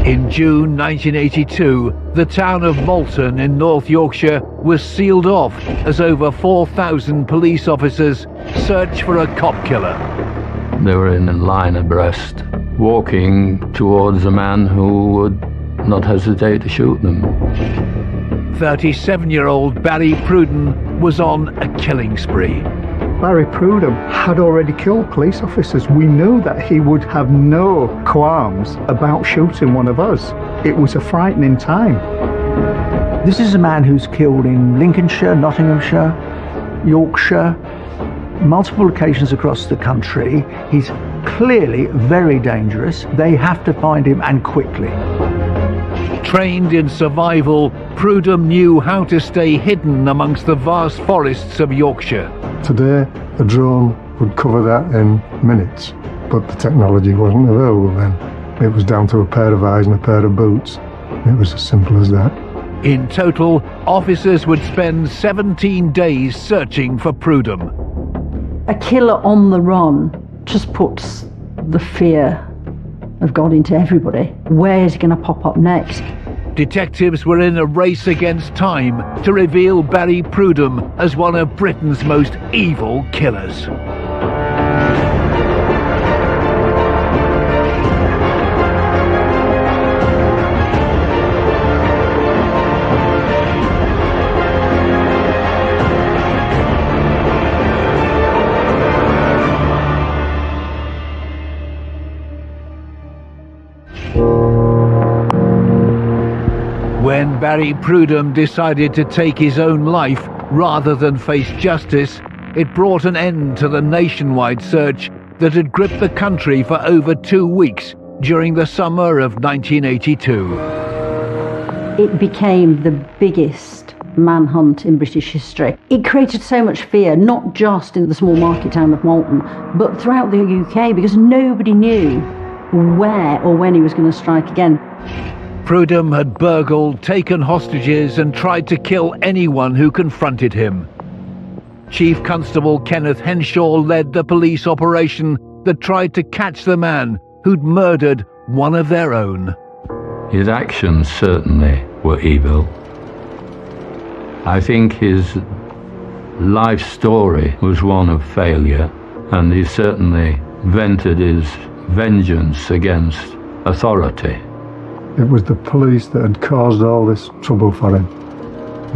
In June 1982, the town of Malton in North Yorkshire was sealed off as over 4,000 police officers searched for a cop killer. They were in a line abreast, walking towards a man who would not hesitate to shoot them. 37-year-old Barry Prudom was on a killing spree. Barry Prudom had already killed police officers. We knew that he would have no qualms about shooting one of us. It was a frightening time. This is a man who's killed in Lincolnshire, Nottinghamshire, Yorkshire, multiple occasions across the country. He's clearly very dangerous. They have to find him, and quickly. Trained in survival, Prudom knew how to stay hidden amongst the vast forests of Yorkshire. Today, a drone would cover that in minutes, but the technology wasn't available then. It was down to a pair of eyes and a pair of boots. It was as simple as that. In total, officers would spend 17 days searching for Prudom. A killer on the run just puts the fear of God into everybody. Where is he going to pop up next? Detectives were in a race against time to reveal Barry Prudom as one of Britain's most evil killers. When Barry Prudom decided to take his own life rather than face justice, it brought an end to the nationwide search that had gripped the country for over 2 weeks during the summer of 1982. It became the biggest manhunt in British history. It created so much fear, not just in the small market town of Malton, but throughout the UK, because nobody knew where or when he was going to strike again. Prudom had burgled, taken hostages and tried to kill anyone who confronted him. Chief Constable Kenneth Henshaw led the police operation that tried to catch the man who'd murdered one of their own. His actions certainly were evil. I think his life story was one of failure, and he certainly vented his vengeance against authority. It was the police that had caused all this trouble for him,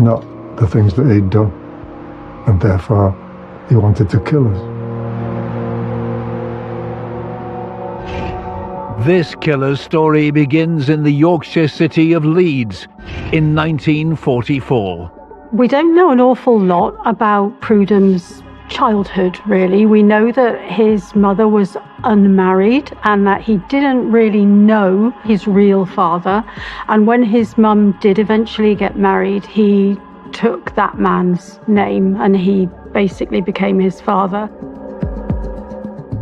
not the things that he'd done. And therefore, he wanted to kill us. This killer's story begins in the Yorkshire city of Leeds in 1944. We don't know an awful lot about Prudom's childhood, really. We know that his mother was unmarried and that he didn't really know his real father. And when his mum did eventually get married, he took that man's name and he basically became his father.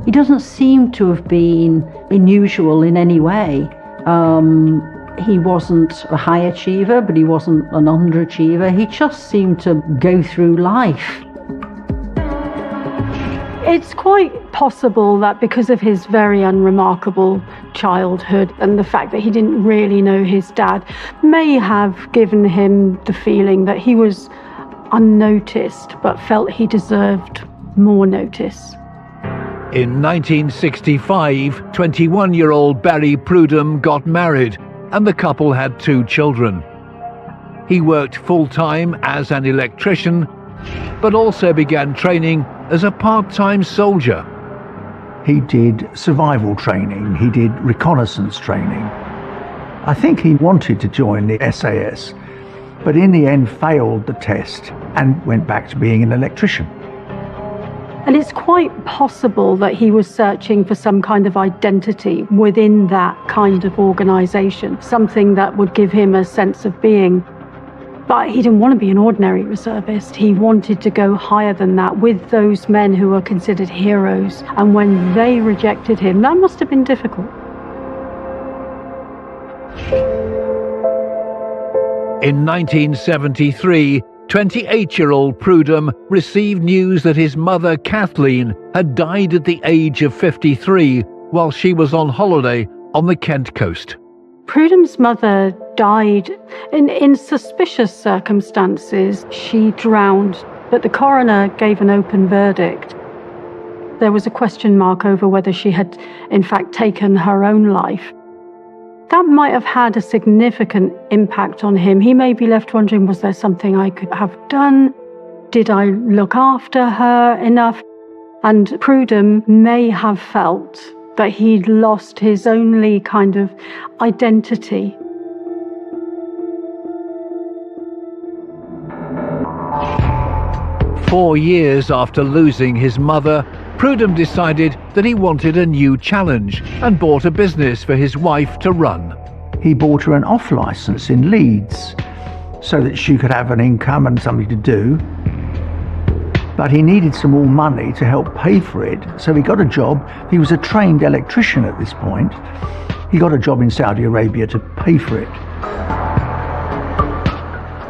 He doesn't seem to have been unusual in any way. He wasn't a high achiever, but he wasn't an underachiever. He just seemed to go through life. It's quite possible that because of his very unremarkable childhood and the fact that he didn't really know his dad may have given him the feeling that he was unnoticed but felt he deserved more notice. In 1965, 21-year-old Barry Prudom got married and the couple had 2 children. He worked full-time as an electrician, but also began training as a part-time soldier. He did survival training, he did reconnaissance training. I think he wanted to join the SAS, but in the end failed the test and went back to being an electrician. And it's quite possible that he was searching for some kind of identity within that kind of organisation, something that would give him a sense of being. But he didn't want to be an ordinary reservist. He wanted to go higher than that with those men who were considered heroes. And when they rejected him, that must have been difficult. In 1973, 28-year-old Prudom received news that his mother, Kathleen, had died at the age of 53 while she was on holiday on the Kent coast. Prudhom's mother died in suspicious circumstances. She drowned, but the coroner gave an open verdict. There was a question mark over whether she had, in fact, taken her own life. That might have had a significant impact on him. He may be left wondering, was there something I could have done? Did I look after her enough? And Prudom may have felt that he'd lost his only kind of identity. "4 years after losing his mother, Prudom decided that he wanted a new challenge and bought a business for his wife to run. He bought her an off licence in Leeds so that she could have an income and something to do. But he needed some more money to help pay for it, so he got a job. He was a trained electrician at this point. He got a job in Saudi Arabia to pay for it.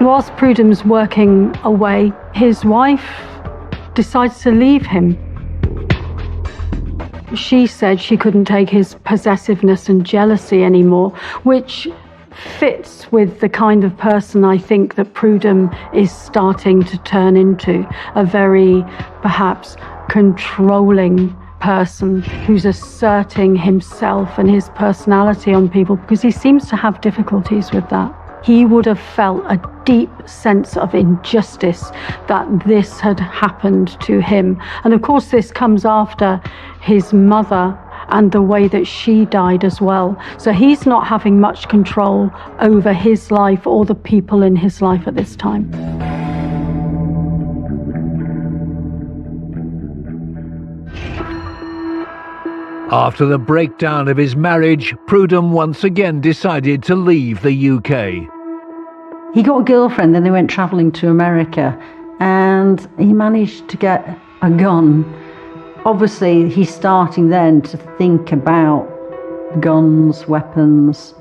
Whilst Prudhom's working away, his wife decides to leave him. She said she couldn't take his possessiveness and jealousy anymore, which fits with the kind of person I think that Prudom is starting to turn into, a very perhaps controlling person who's asserting himself and his personality on people, because he seems to have difficulties with that. He would have felt a deep sense of injustice that this had happened to him. And of course, this comes after his mother and the way that she died as well. So he's not having much control over his life or the people in his life at this time. After the breakdown of his marriage, Prudom once again decided to leave the UK. He got a girlfriend, then they went travelling to America, and he managed to get a gun. Obviously, he's starting then to think about guns, weapons,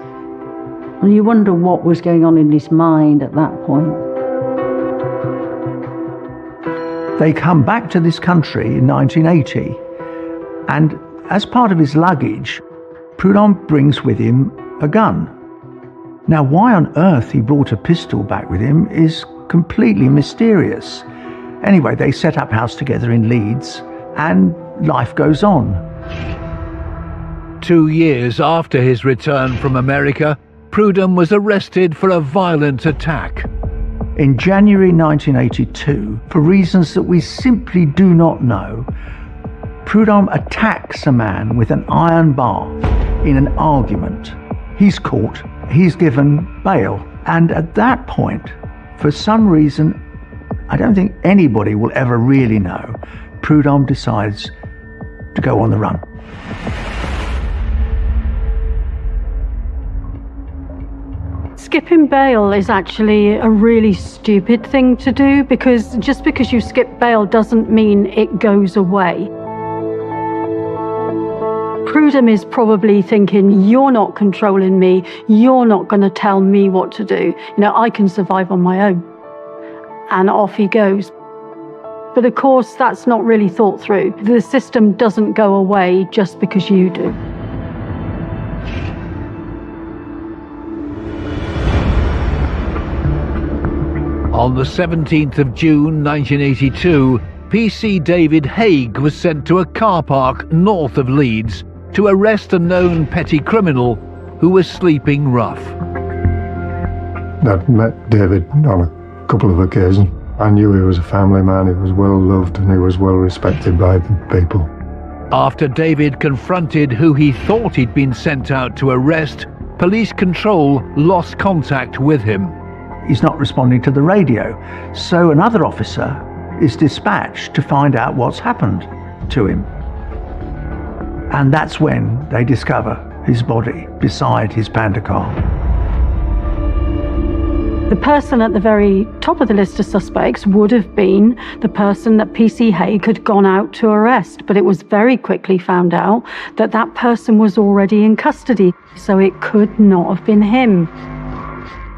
and you wonder what was going on in his mind at that point. They come back to this country in 1980, and as part of his luggage, Prudom brings with him a gun. Now, why on earth he brought a pistol back with him is completely mysterious. Anyway, they set up house together in Leeds, and life goes on. 2 years after his return from America, Prudom was arrested for a violent attack. In January 1982, for reasons that we simply do not know, Prudom attacks a man with an iron bar in an argument. He's caught, he's given bail, and at that point, for some reason, I don't think anybody will ever really know, Prudom decides to go on the run. Skipping bail is actually a really stupid thing to do, because just because you skip bail doesn't mean it goes away. Prudom is probably thinking, you're not controlling me, you're not going to tell me what to do. I can survive on my own. And off he goes. But of course, that's not really thought through. The system doesn't go away just because you do. On the 17th of June 1982, PC David Haig was sent to a car park north of Leeds to arrest a known petty criminal who was sleeping rough. I'd met David on a couple of occasions. I knew he was a family man, he was well loved and he was well respected by the people. After David confronted who he thought he'd been sent out to arrest, police control lost contact with him. He's not responding to the radio, so another officer is dispatched to find out what's happened to him. And that's when they discover his body beside his Panda car. The person at the very top of the list of suspects would have been the person that PC Haig had gone out to arrest, but it was very quickly found out that that person was already in custody, so it could not have been him.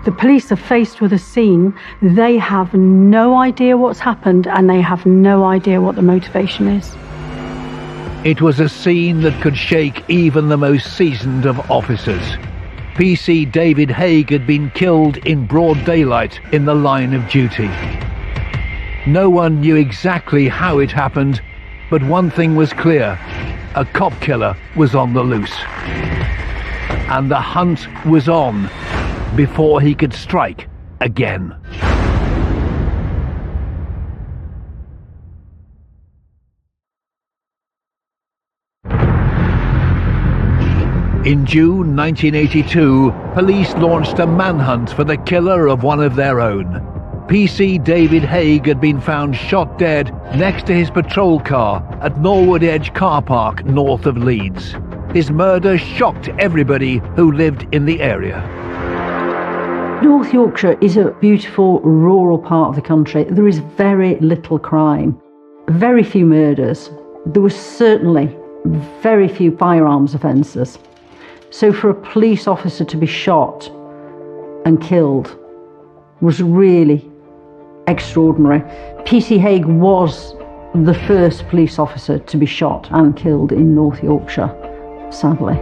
The police are faced with a scene. They have no idea what's happened, and they have no idea what the motivation is. It was a scene that could shake even the most seasoned of officers. PC David Haig had been killed in broad daylight in the line of duty. No one knew exactly how it happened, but one thing was clear: a cop killer was on the loose. And the hunt was on before he could strike again. In June 1982, police launched a manhunt for the killer of one of their own. PC David Haig had been found shot dead next to his patrol car at Norwood Edge car park north of Leeds. His murder shocked everybody who lived in the area. North Yorkshire is a beautiful rural part of the country. There is very little crime, very few murders. There was certainly very few firearms offences. So for a police officer to be shot and killed was really extraordinary. PC Haig was the first police officer to be shot and killed in North Yorkshire, sadly.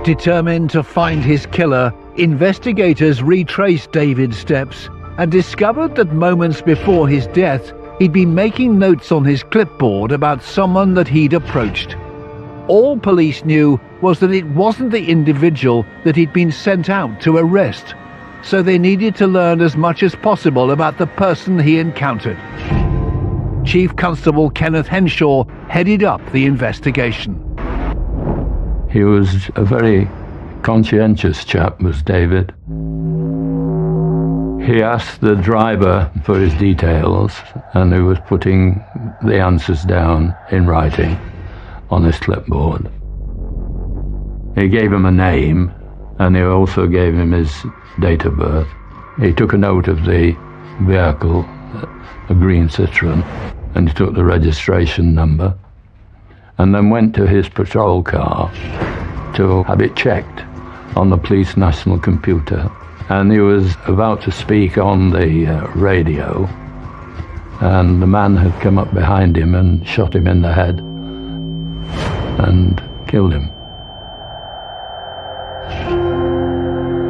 Determined to find his killer, investigators retraced David's steps and discovered that moments before his death, he'd been making notes on his clipboard about someone that he'd approached. All police knew was that it wasn't the individual that he'd been sent out to arrest, so they needed to learn as much as possible about the person he encountered. Chief Constable Kenneth Henshaw headed up the investigation. He was a very conscientious chap, was David. He asked the driver for his details, and he was putting the answers down in writing on his clipboard. He gave him a name, and he also gave him his date of birth. He took a note of the vehicle, a green Citroen, and he took the registration number, and then went to his patrol car to have it checked on the police national computer. And he was about to speak on the radio, and the man had come up behind him and shot him in the head and killed him.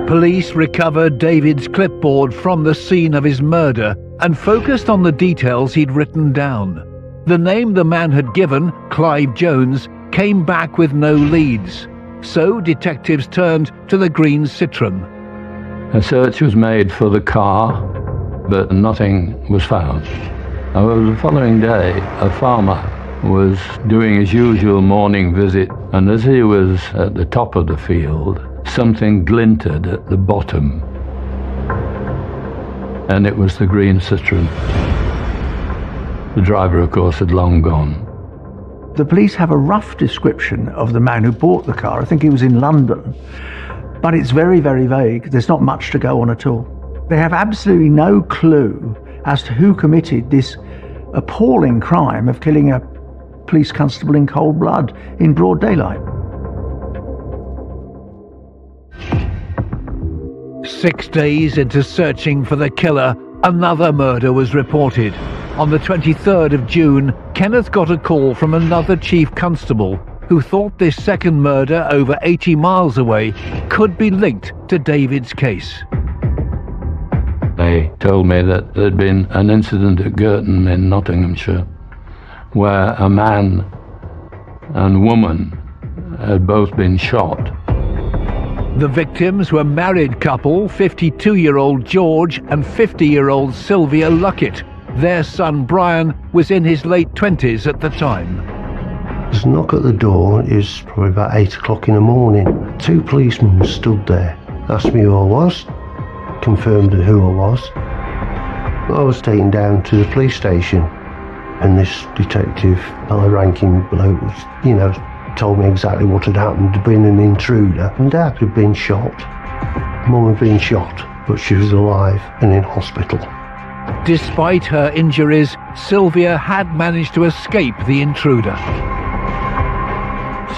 Police recovered David's clipboard from the scene of his murder and focused on the details he'd written down. The name the man had given, Clive Jones, came back with no leads, so detectives turned to the green Citroen. A search was made for the car, but nothing was found. However, the following day, a farmer was doing his usual morning visit, and as he was at the top of the field, something glinted at the bottom, and it was the green Citroen. The driver, of course, had long gone. The police have a rough description of the man who bought the car. I think he was in London, but it's very, very vague. There's not much to go on at all. They have absolutely no clue as to who committed this appalling crime of killing a police constable in cold blood in broad daylight. 6 days into searching for the killer, another murder was reported. On the 23rd of June, Kenneth got a call from another chief constable who thought this second murder over 80 miles away could be linked to David's case. They told me that there'd been an incident at Girton in Nottinghamshire where a man and woman had both been shot. The victims were a married couple, 52-year-old George and 50-year-old Sylvia Luckett. Their son Brian was in his late 20s at the time. There's a knock at the door. It was probably about 8 o'clock in the morning. 2 policemen stood there, asked me who I was, confirmed who I was. I was taken down to the police station, and this detective, high-ranking bloke, told me exactly what had happened. There'd been an intruder, and Dad had been shot. Mum had been shot, but she was alive and in hospital. Despite her injuries, Sylvia had managed to escape the intruder.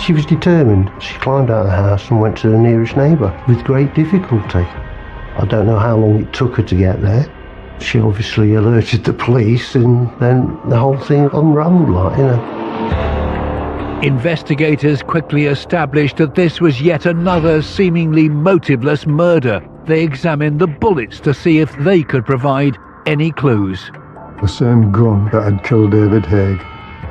She was determined. She climbed out of the house and went to the nearest neighbour with great difficulty. I don't know how long it took her to get there. She obviously alerted the police, and then the whole thing unravelled, Investigators quickly established that this was yet another seemingly motiveless murder. They examined the bullets to see if they could provide any clues. The same gun that had killed David Haig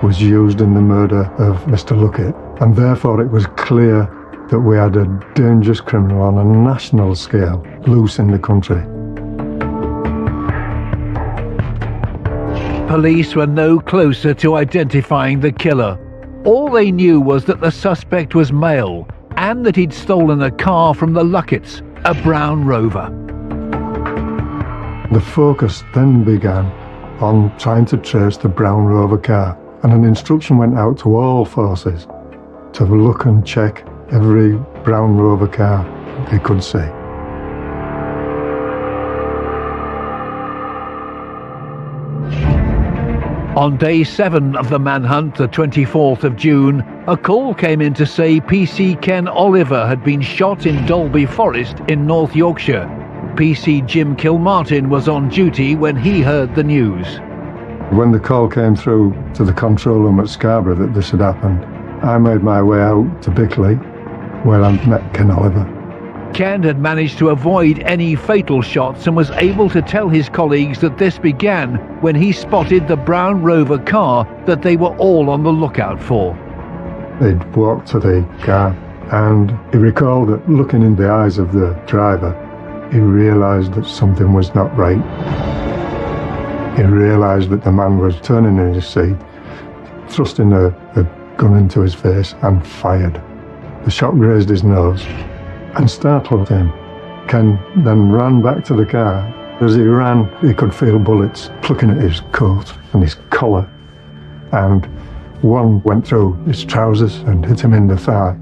was used in the murder of Mr. Luckett, and therefore it was clear that we had a dangerous criminal on a national scale loose in the country. Police were no closer to identifying the killer. All they knew was that the suspect was male and that he'd stolen a car from the Lucketts, a brown Rover. The focus then began on trying to trace the brown Rover car, and an instruction went out to all forces to look and check every brown Rover car they could see. On day 7 of the manhunt, the 24th of June, a call came in to say PC Ken Oliver had been shot in Dalby Forest in North Yorkshire. PC Jim Kilmartin was on duty when he heard the news. When the call came through to the control room at Scarborough that this had happened, I made my way out to Bickley, where I met Ken Oliver. Ken had managed to avoid any fatal shots and was able to tell his colleagues that this began when he spotted the brown Rover car that they were all on the lookout for. He'd walked to the car and he recalled that looking in the eyes of the driver, he realised that something was not right. He realised that the man was turning in his seat, thrusting a gun into his face and fired. The shot grazed his nose and startled him. Ken then ran back to the car. As he ran, he could feel bullets plucking at his coat and his collar, and one went through his trousers and hit him in the thigh.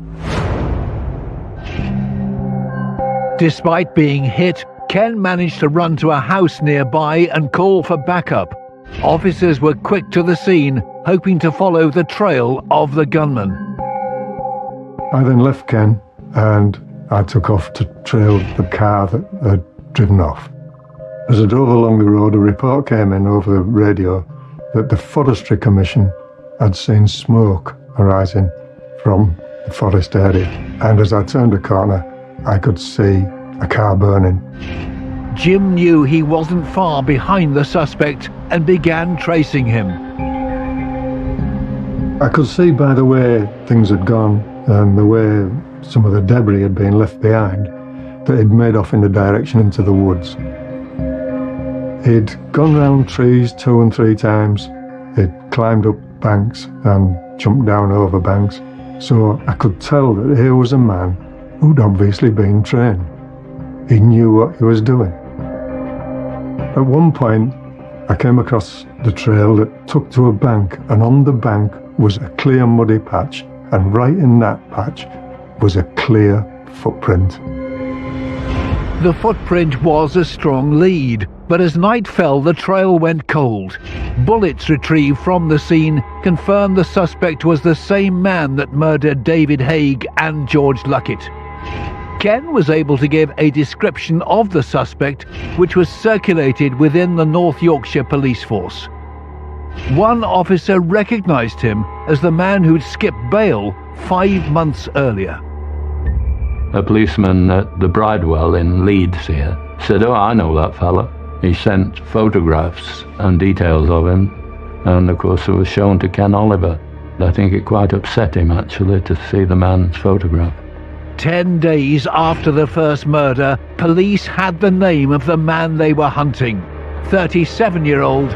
Despite being hit, Ken managed to run to a house nearby and call for backup. Officers were quick to the scene, hoping to follow the trail of the gunman. I then left Ken and I took off to trail the car that had driven off. As I drove along the road, a report came in over the radio that the Forestry Commission had seen smoke arising from the forest area. And as I turned a corner, I could see a car burning. Jim knew he wasn't far behind the suspect and began tracing him. I could see by the way things had gone and the way some of the debris had been left behind that he'd made off in the direction into the woods. He'd gone round trees 2 and 3 times. He'd climbed up banks and jumped down over banks. So I could tell that here was a man who'd obviously been trained. He knew what he was doing. At one point, I came across the trail that took to a bank, and on the bank was a clear muddy patch, and right in that patch was a clear footprint. The footprint was a strong lead, but as night fell, the trail went cold. Bullets retrieved from the scene confirmed the suspect was the same man that murdered David Haig and George Luckett. Ken was able to give a description of the suspect, which was circulated within the North Yorkshire police force. One officer recognised him as the man who'd skipped bail 5 months earlier. A policeman at the Bridewell in Leeds here said, "Oh, I know that fella." He sent photographs and details of him, and of course it was shown to Ken Oliver. I think it quite upset him actually to see the man's photograph. 10 days after the first murder, police had the name of the man they were hunting, 37-year-old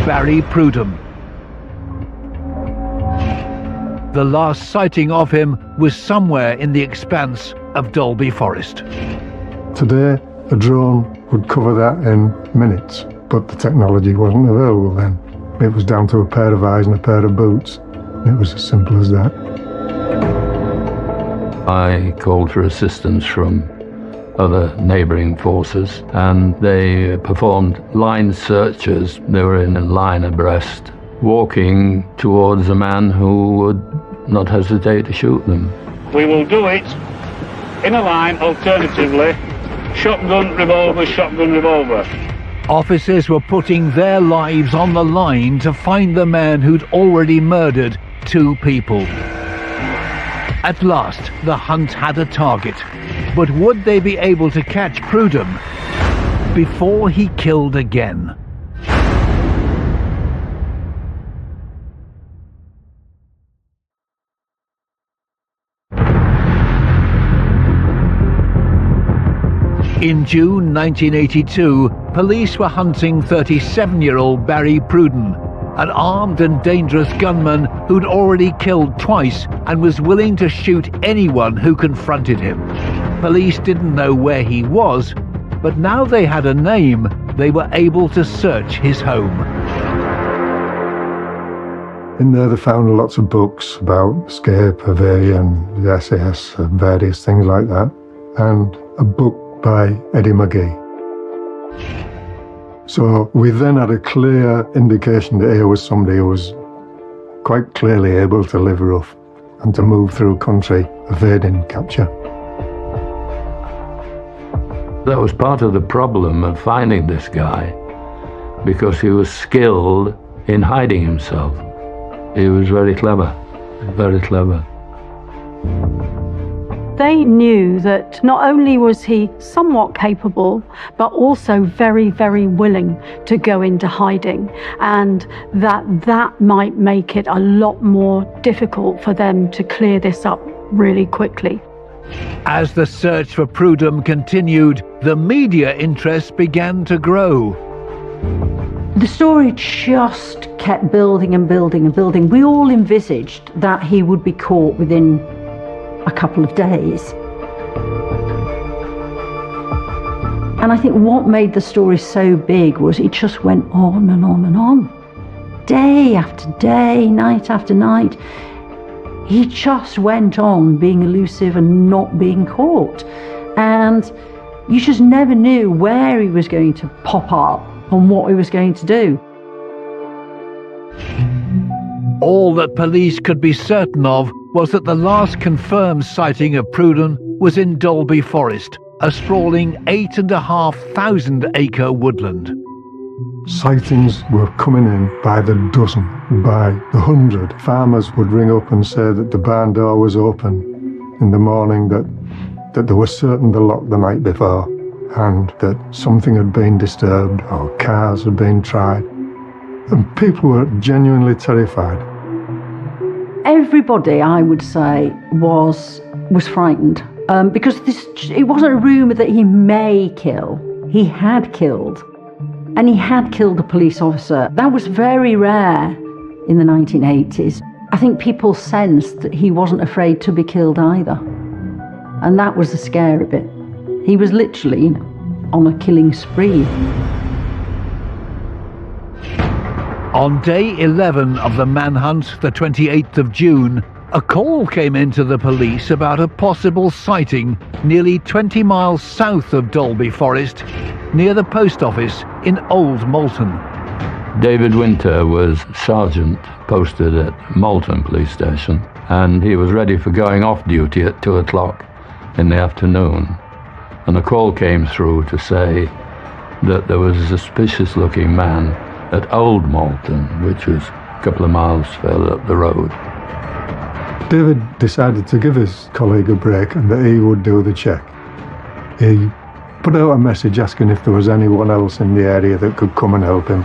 Barry Prudom. The last sighting of him was somewhere in the expanse of Dalby Forest. Today, a drone would cover that in minutes, but the technology wasn't available then. It was down to a pair of eyes and a pair of boots. It was as simple as that. I called for assistance from other neighbouring forces, and they performed line searches. They were in a line abreast, walking towards a man who would not hesitate to shoot them. We will do it in a line, alternatively, shotgun, revolver. Officers were putting their lives on the line to find the man who'd already murdered 2 people. At last, the hunt had a target. But would they be able to catch Prudom before he killed again? In June 1982, police were hunting 37-year-old Barry Prudom, an armed and dangerous gunman who'd already killed twice and was willing to shoot anyone who confronted him. Police didn't know where he was, but now they had a name, they were able to search his home. In there they found lots of books about escape, evasion, the SAS, and various things like that, and a book by Eddie McGee. So we then had a clear indication that here was somebody who was quite clearly able to live rough and to move through country evading capture. That was part of the problem of finding this guy, because he was skilled in hiding himself. He was very clever, very clever. They knew that not only was he somewhat capable, but also very, very willing to go into hiding, and that might make it a lot more difficult for them to clear this up really quickly. As the search for Prudom continued, the media interest began to grow. The story just kept building and building and building. We all envisaged that he would be caught within a couple of days. And I think what made the story so big was it just went on and on and on. Day after day, night after night. He just went on being elusive and not being caught. And you just never knew where he was going to pop up and what he was going to do. All that police could be certain of was that the last confirmed sighting of Prudom was in Dolby Forest, a sprawling 8,500-acre woodland. Sightings were coming in by the dozen, by the 100. Farmers would ring up and say that the barn door was open in the morning, that they were certain to lock the night before, and that something had been disturbed or cars had been tried. And people were genuinely terrified. Everybody, I would say, was frightened because it wasn't a rumour that he may kill. He had killed, and he had killed a police officer. That was very rare in the 1980s. I think people sensed that he wasn't afraid to be killed either, and that was the scary bit. He was literally on a killing spree. On day 11 of the manhunt, the 28th of June, a call came into the police about a possible sighting nearly 20 miles south of Dolby Forest, near the post office in Old Malton. David Winter was sergeant posted at Malton Police Station, and he was ready for going off duty at 2 o'clock in the afternoon. And a call came through to say that there was a suspicious-looking man at Old Malton, which was a couple of miles further up the road. David decided to give his colleague a break and that he would do the check. He put out a message asking if there was anyone else in the area that could come and help him.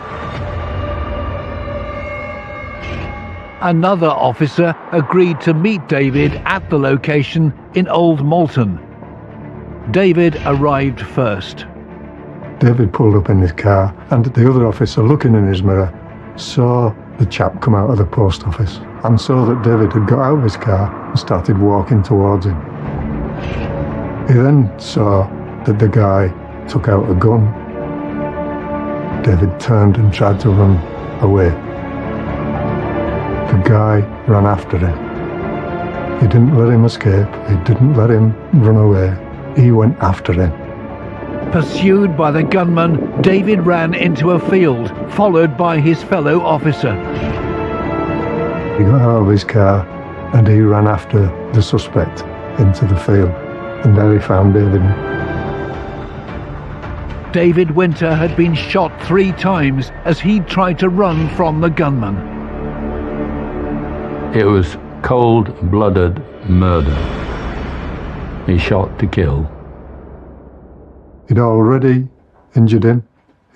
Another officer agreed to meet David at the location in Old Malton. David arrived first. David pulled up in his car, and the other officer, looking in his mirror, saw the chap come out of the post office and saw that David had got out of his car and started walking towards him. He then saw that the guy took out a gun. David turned and tried to run away. The guy ran after him. He didn't let him escape. He didn't let him run away. He went after him. Pursued by the gunman, David ran into a field, followed by his fellow officer. He got out of his car and he ran after the suspect into the field, and there he found David. David Winter had been shot 3 times as he tried to run from the gunman. It was cold-blooded murder. He shot to kill. He'd already injured him.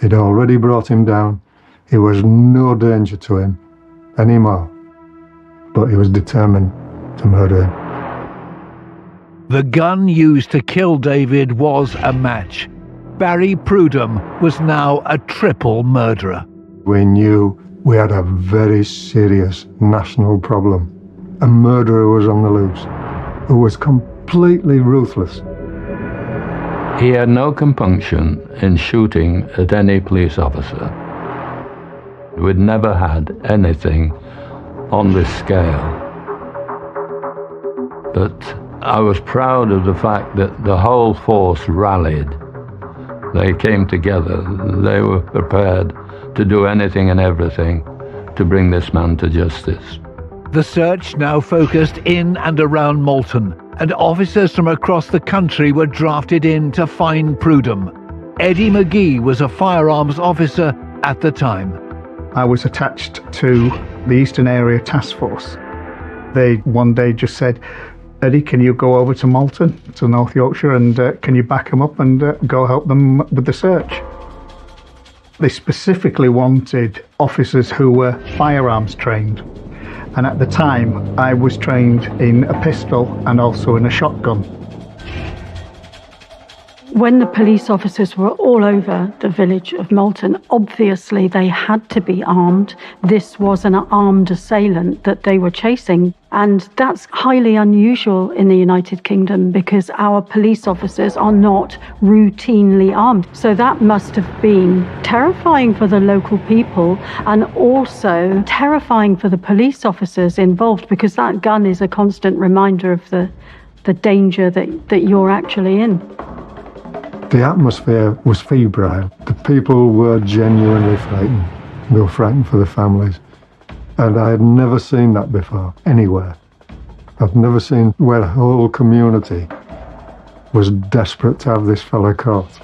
He'd already brought him down. He was no danger to him anymore. But he was determined to murder him. The gun used to kill David was a match. Barry Prudom was now a triple murderer. We knew we had a very serious national problem. A murderer was on the loose, who was completely ruthless. He had no compunction in shooting at any police officer. We'd never had anything on this scale. But I was proud of the fact that the whole force rallied. They came together. They were prepared to do anything and everything to bring this man to justice. The search now focused in and around Malton, and officers from across the country were drafted in to find Prudom. Eddie McGee was a firearms officer at the time. I was attached to the Eastern Area Task Force. They one day just said, Eddie, can you go over to Malton, to North Yorkshire, and can you back them up and go help them with the search? They specifically wanted officers who were firearms trained. And at the time, I was trained in a pistol and also in a shotgun. When the police officers were all over the village of Malton, obviously they had to be armed. This was an armed assailant that they were chasing. And that's highly unusual in the United Kingdom because our police officers are not routinely armed. So that must have been terrifying for the local people and also terrifying for the police officers involved, because that gun is a constant reminder of the danger that you're actually in. The atmosphere was febrile. The people were genuinely frightened. They were frightened for the families. And I had never seen that before, anywhere. I've never seen where a whole community was desperate to have this fellow caught.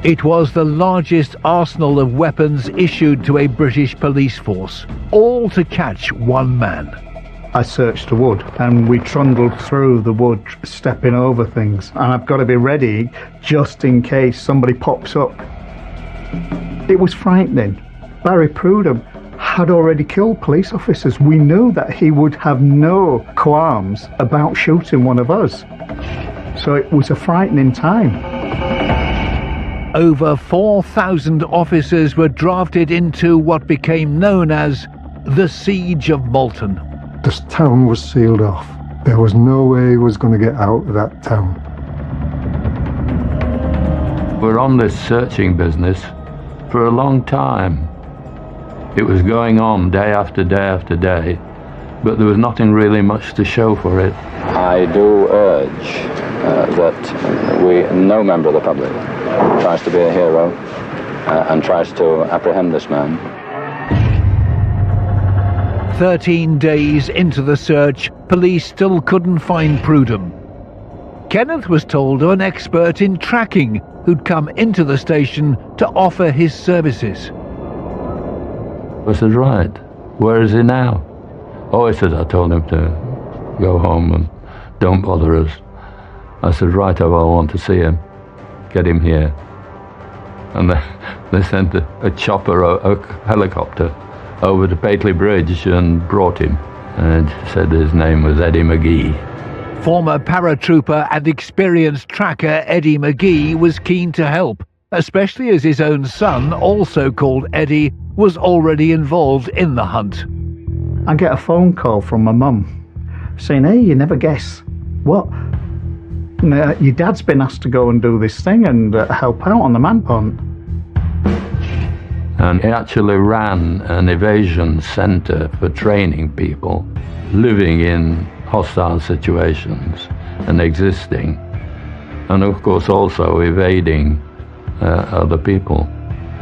It was the largest arsenal of weapons issued to a British police force, all to catch one man. I searched the wood and we trundled through the wood, stepping over things. And I've got to be ready just in case somebody pops up. It was frightening. Barry Prudom had already killed police officers. We knew that he would have no qualms about shooting one of us. So it was a frightening time. Over 4,000 officers were drafted into what became known as the Siege of Malton. This town was sealed off. There was no way he was going to get out of that town. We're on this searching business for a long time. It was going on day after day after day, but there was nothing really much to show for it. I do urge that no member of the public tries to be a hero and tries to apprehend this man. 13 days into the search, police still couldn't find Prudom. Kenneth was told of an expert in tracking who'd come into the station to offer his services. I said, right, where is he now? Oh, he said, I told him to go home and don't bother us. I said, right, I want to see him. Get him here. And they sent a chopper, a helicopter, over to Pateley Bridge and brought him. And said his name was Eddie McGee. Former paratrooper and experienced tracker Eddie McGee was keen to help, especially as his own son, also called Eddie, was already involved in the hunt. I get a phone call from my mum saying, hey, you never guess what? Your dad's been asked to go and do this thing and help out on the manhunt. And he actually ran an evasion centre for training people living in hostile situations and existing, and of course also evading other people.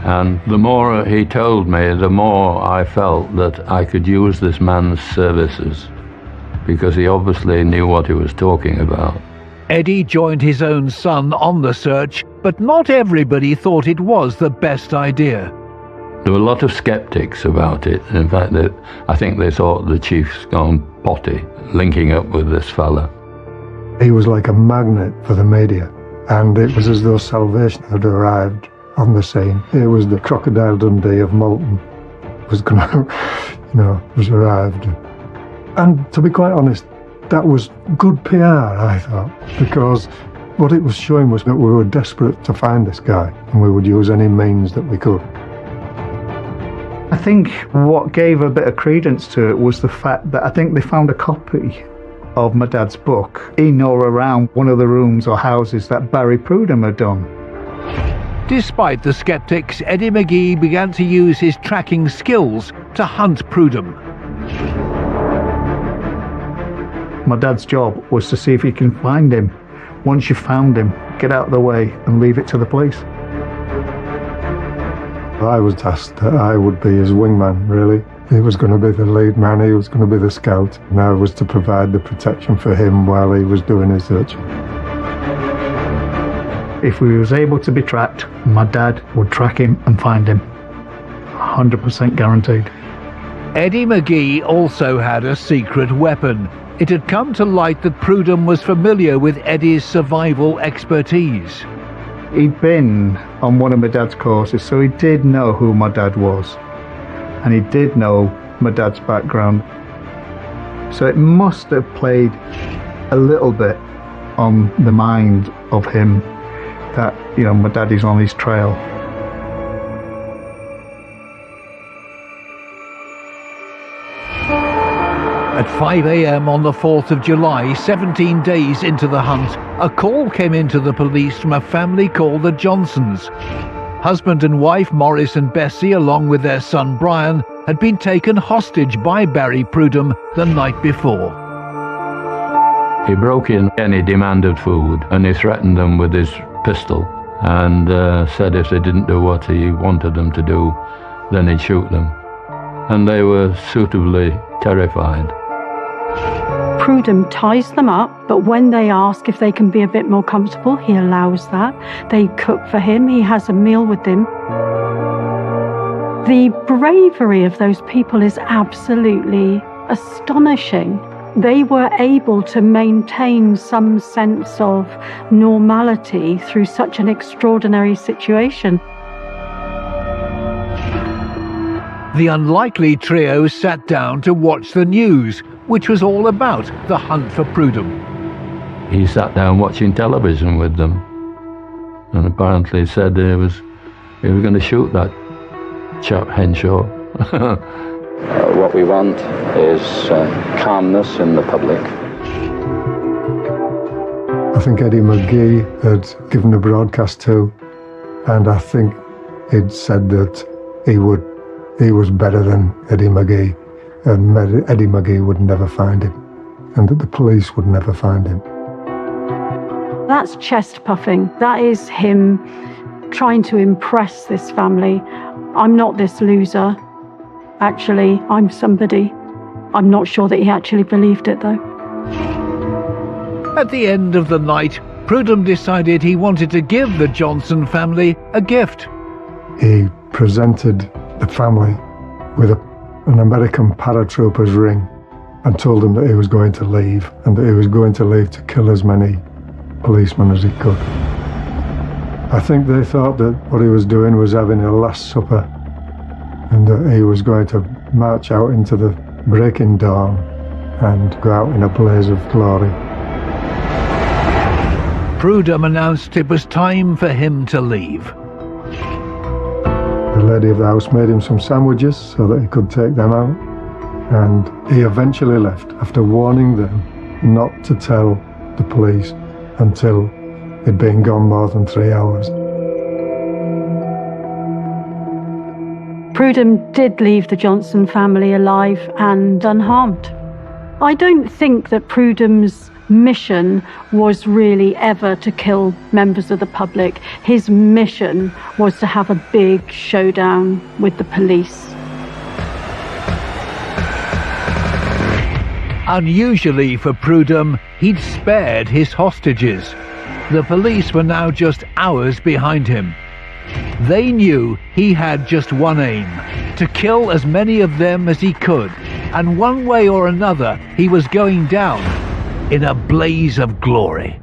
And the more he told me, the more I felt that I could use this man's services, because he obviously knew what he was talking about. Eddie joined his own son on the search, but not everybody thought it was the best idea. There were a lot of skeptics about it. In fact, I think they thought the chief's gone potty, linking up with this fella. He was like a magnet for the media, and it was as though salvation had arrived on the scene. It was the Crocodile Dundee of Malton was gonna, was arrived. And to be quite honest, that was good PR, I thought, because what it was showing was that we were desperate to find this guy, and we would use any means that we could. I think what gave a bit of credence to it was the fact that I think they found a copy of my dad's book in or around one of the rooms or houses that Barry Prudom had done. Despite the skeptics, Eddie McGee began to use his tracking skills to hunt Prudom. My dad's job was to see if he can find him. Once you found him, get out of the way and leave it to the police. I was tasked that I would be his wingman, really. He was going to be the lead man, he was going to be the scout, and I was to provide the protection for him while he was doing his search. If we was able to be tracked, my dad would track him and find him. 100% guaranteed. Eddie McGee also had a secret weapon. It had come to light that Prudom was familiar with Eddie's survival expertise. He'd been on one of my dad's courses, so he did know who my dad was. And he did know my dad's background. So it must have played a little bit on the mind of him that, my daddy's on his trail. At 5 a.m. on the 4th of July, 17 days into the hunt, a call came into the police from a family called the Johnsons. Husband and wife Morris and Bessie, along with their son Brian, had been taken hostage by Barry Prudom the night before. He broke in and he demanded food, and he threatened them with his pistol and said if they didn't do what he wanted them to do, then he'd shoot them. And they were suitably terrified. Prudom ties them up, but when they ask if they can be a bit more comfortable, he allows that. They cook for him, he has a meal with them. The bravery of those people is absolutely astonishing. They were able to maintain some sense of normality through such an extraordinary situation. The unlikely trio sat down to watch the news, which was all about the hunt for Prudom. He sat down watching television with them, and apparently said he was going to shoot that chap Henshaw. What we want is calmness in the public. I think Eddie McGee had given a broadcast too, and I think he'd said that he was better than Eddie McGee, and Eddie McGee would never find him, and that the police would never find him. That's chest puffing. That is him trying to impress this family. I'm not this loser. Actually, I'm somebody. I'm not sure that he actually believed it, though. At the end of the night, Prudom decided he wanted to give the Johnson family a gift. He presented the family with an American paratrooper's ring and told them that he was going to leave, and that he was going to leave to kill as many policemen as he could. I think they thought that what he was doing was having a last supper, and that he was going to march out into the breaking dawn and go out in a blaze of glory. Prudom announced it was time for him to leave. The lady of the house made him some sandwiches so that he could take them out, and he eventually left after warning them not to tell the police until he'd been gone more than 3 hours. Prudom did leave the Johnson family alive and unharmed. I don't think that Prudom's mission was really ever to kill members of the public. His mission was to have a big showdown with the police. Unusually for Prudom, he'd spared his hostages. The police were now just hours behind him. They knew he had just one aim: to kill as many of them as he could, and one way or another he was going down in a blaze of glory.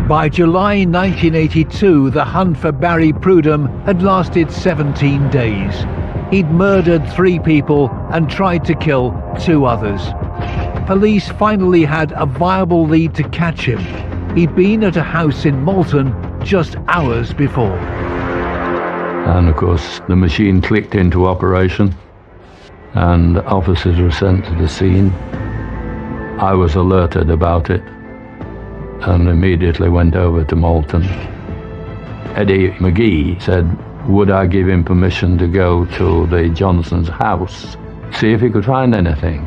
By July 1982, the hunt for Barry Prudom had lasted 17 days. He'd murdered 3 people and tried to kill 2 others. Police finally had a viable lead to catch him. He'd been at a house in Malton just hours before. And of course, the machine clicked into operation and officers were sent to the scene. I was alerted about it and immediately went over to Malton. Eddie McGee said, would I give him permission to go to the Johnson's house, see if he could find anything?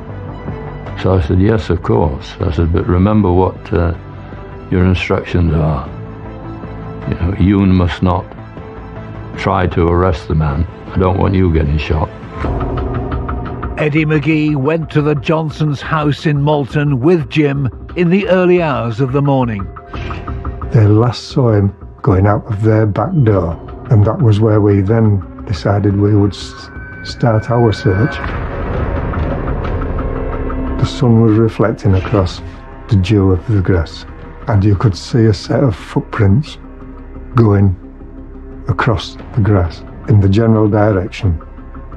So I said, yes, of course. I said, but remember what your instructions are. You know, you must not try to arrest the man. I don't want you getting shot. Eddie McGee went to the Johnson's house in Malton with Jim in the early hours of the morning. They last saw him going out of their back door, and that was where we then decided we would start our search. The sun was reflecting across the dew of the grass, and you could see a set of footprints going across the grass in the general direction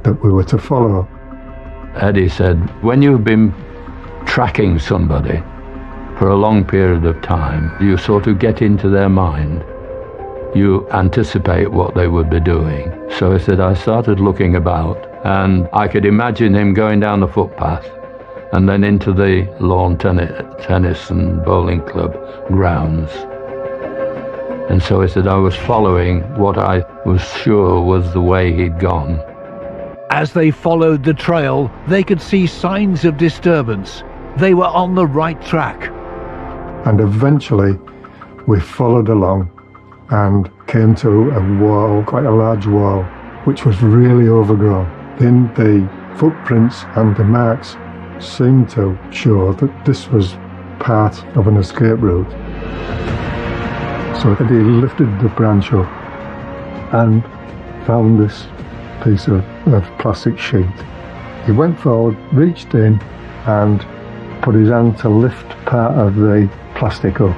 that we were to follow. Eddie said, when you've been tracking somebody for a long period of time, you sort of get into their mind. You anticipate what they would be doing. So he said, I started looking about, and I could imagine him going down the footpath and then into the lawn tennis and bowling club grounds. And so he said, I was following what I was sure was the way he'd gone. As they followed the trail, they could see signs of disturbance. They were on the right track. And eventually we followed along and came to a wall, quite a large wall, which was really overgrown. Then the footprints and the marks seemed to show that this was part of an escape route. So he lifted the branch up and found this piece of plastic sheet. He went forward, reached in and put his hand to lift part of the plastic up.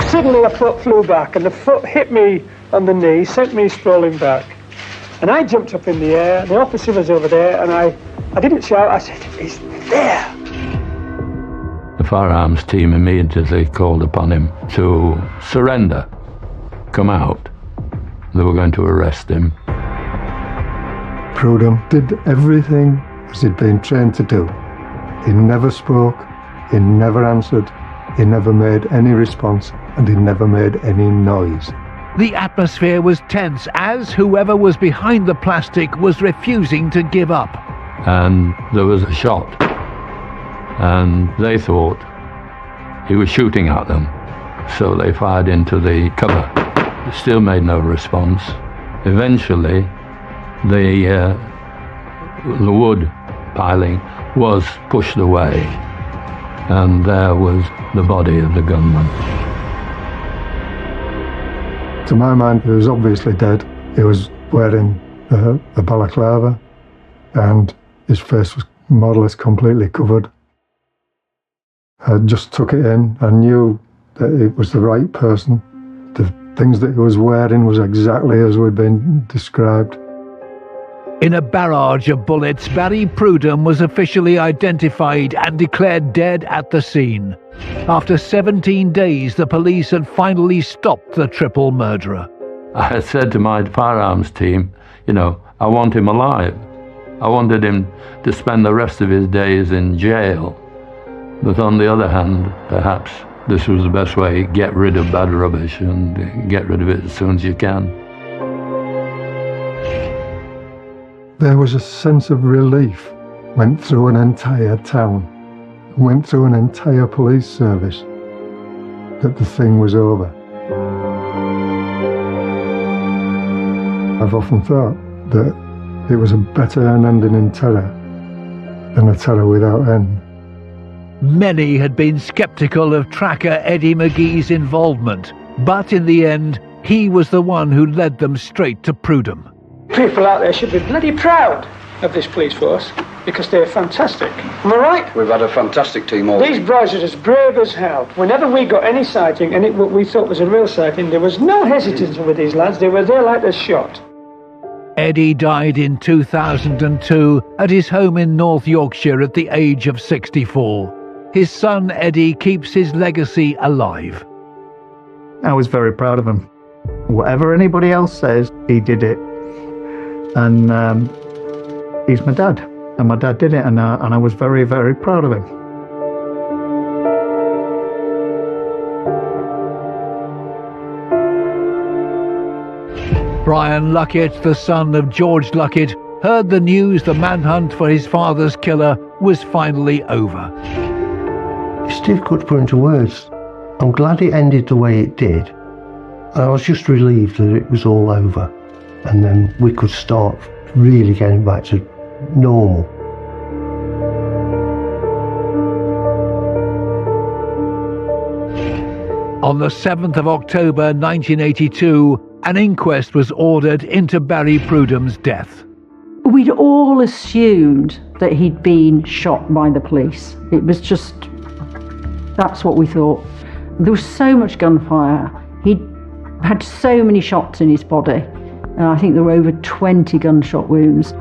Suddenly a foot flew back and the foot hit me on the knee, sent me strolling back. And I jumped up in the air, the officer was over there, and I didn't shout, I said, he's there. The firearms team immediately called upon him to surrender, come out. They were going to arrest him. Prudom did everything as he'd been trained to do. He never spoke, he never answered, he never made any response, and he never made any noise. The atmosphere was tense as whoever was behind the plastic was refusing to give up. And there was a shot, and they thought he was shooting at them, so they fired into the cover. Still made no response. Eventually, the wood piling was pushed away, and there was the body of the gunman. To my mind, he was obviously dead. He was wearing a balaclava, and his face was more or less completely covered. I just took it in. I knew that it was the right person. The things that he was wearing was exactly as we'd been described. In a barrage of bullets, Barry Prudom was officially identified and declared dead at the scene. After 17 days, the police had finally stopped the triple murderer. I had said to my firearms team, I want him alive. I wanted him to spend the rest of his days in jail. But on the other hand, perhaps this was the best way: get rid of bad rubbish and get rid of it as soon as you can. There was a sense of relief. Went through an entire town, went through an entire police service, that the thing was over. I've often thought that it was a better an ending in terror and a terror without end. Many had been sceptical of tracker Eddie McGee's involvement, but in the end, he was the one who led them straight to Prudom. People out there should be bloody proud of this police force because they're fantastic. Am I right? We've had a fantastic team all These boys are as brave as hell. Whenever we got any sighting, and what we thought was a real sighting, there was no hesitancy with these lads. They were there like they're shot. Eddie died in 2002 at his home in North Yorkshire at the age of 64. His son Eddie keeps his legacy alive. I was very proud of him. Whatever anybody else says, he did it. And he's my dad. And my dad did it, and I was very, very proud of him. Brian Luckett, the son of George Luckett, heard the news the manhunt for his father's killer was finally over. It's difficult to put into words. I'm glad it ended the way it did. I was just relieved that it was all over, and then we could start really getting back to normal. On the 7th of October 1982, an inquest was ordered into Barry Prudom's death. We'd all assumed that he'd been shot by the police. It was just, that's what we thought. There was so much gunfire. He'd had so many shots in his body. I think there were over 20 gunshot wounds.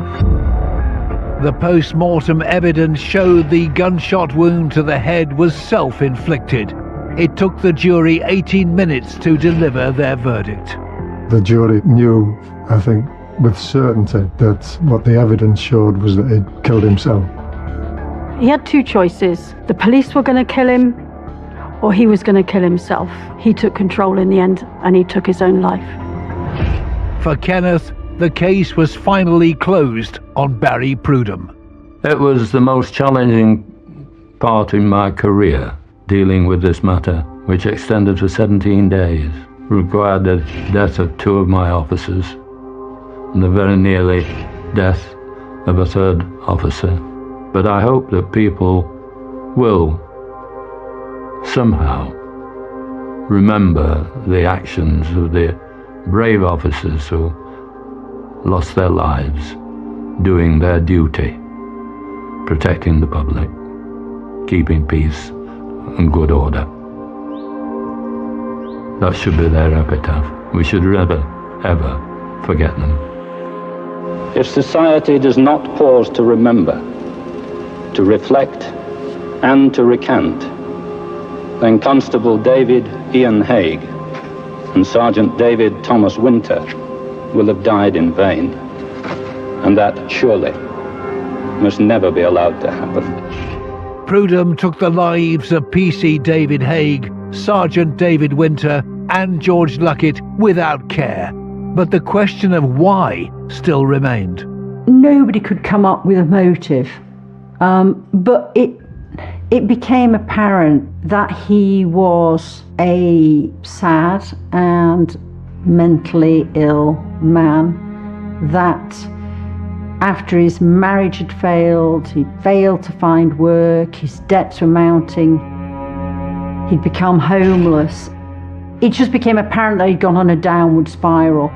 The post-mortem evidence showed the gunshot wound to the head was self-inflicted. It took the jury 18 minutes to deliver their verdict. The jury knew, I think, with certainty that what the evidence showed was that he'd killed himself. He had two choices. The police were going to kill him, or he was going to kill himself. He took control in the end, and he took his own life. For Kenneth, the case was finally closed on Barry Prudom. It was the most challenging part in my career, dealing with this matter, which extended for 17 days, required the death of 2 of my officers, and the very nearly death of a 3rd officer. But I hope that people will somehow remember the actions of the brave officers who lost their lives doing their duty, protecting the public, keeping peace and good order. That should be their epitaph. We should never, ever forget them. If society does not pause to remember, to reflect, and to recant, then Constable David Ian Haig and Sergeant David Thomas Winter will have died in vain, and that surely must never be allowed to happen. Prudom took the lives of PC David Haig, Sergeant David Winter, and George Luckett without care. But the question of why still remained. Nobody could come up with a motive, but it became apparent that he was a sad and mentally ill man, that after his marriage had failed, he'd failed to find work, his debts were mounting, he'd become homeless. It just became apparent that he'd gone on a downward spiral.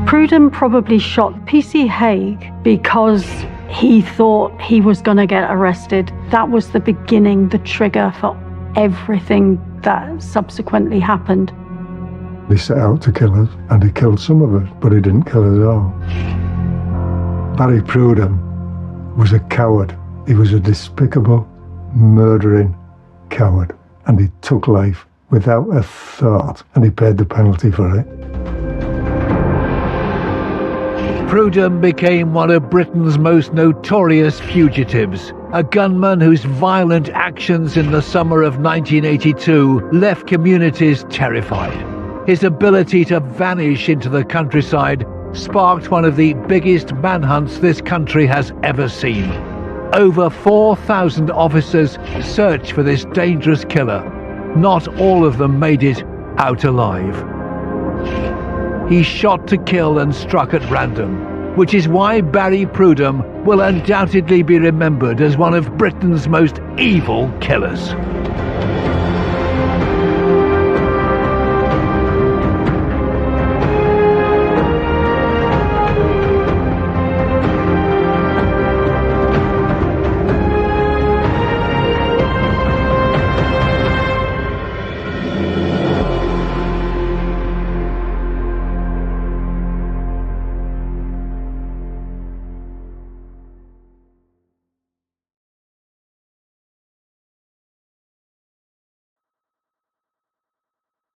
Prudom probably shot PC Haig because he thought he was going to get arrested. That was the beginning, the trigger for everything that subsequently happened. He set out to kill us, and he killed some of us, but he didn't kill us all. Barry Prudom was a coward. He was a despicable, murdering coward, and he took life without a thought, and he paid the penalty for it. Prudom became one of Britain's most notorious fugitives, a gunman whose violent actions in the summer of 1982 left communities terrified. His ability to vanish into the countryside sparked one of the biggest manhunts this country has ever seen. Over 4,000 officers searched for this dangerous killer. Not all of them made it out alive. He shot to kill and struck at random. which is why Barry Prudom will undoubtedly be remembered as one of Britain's most evil killers.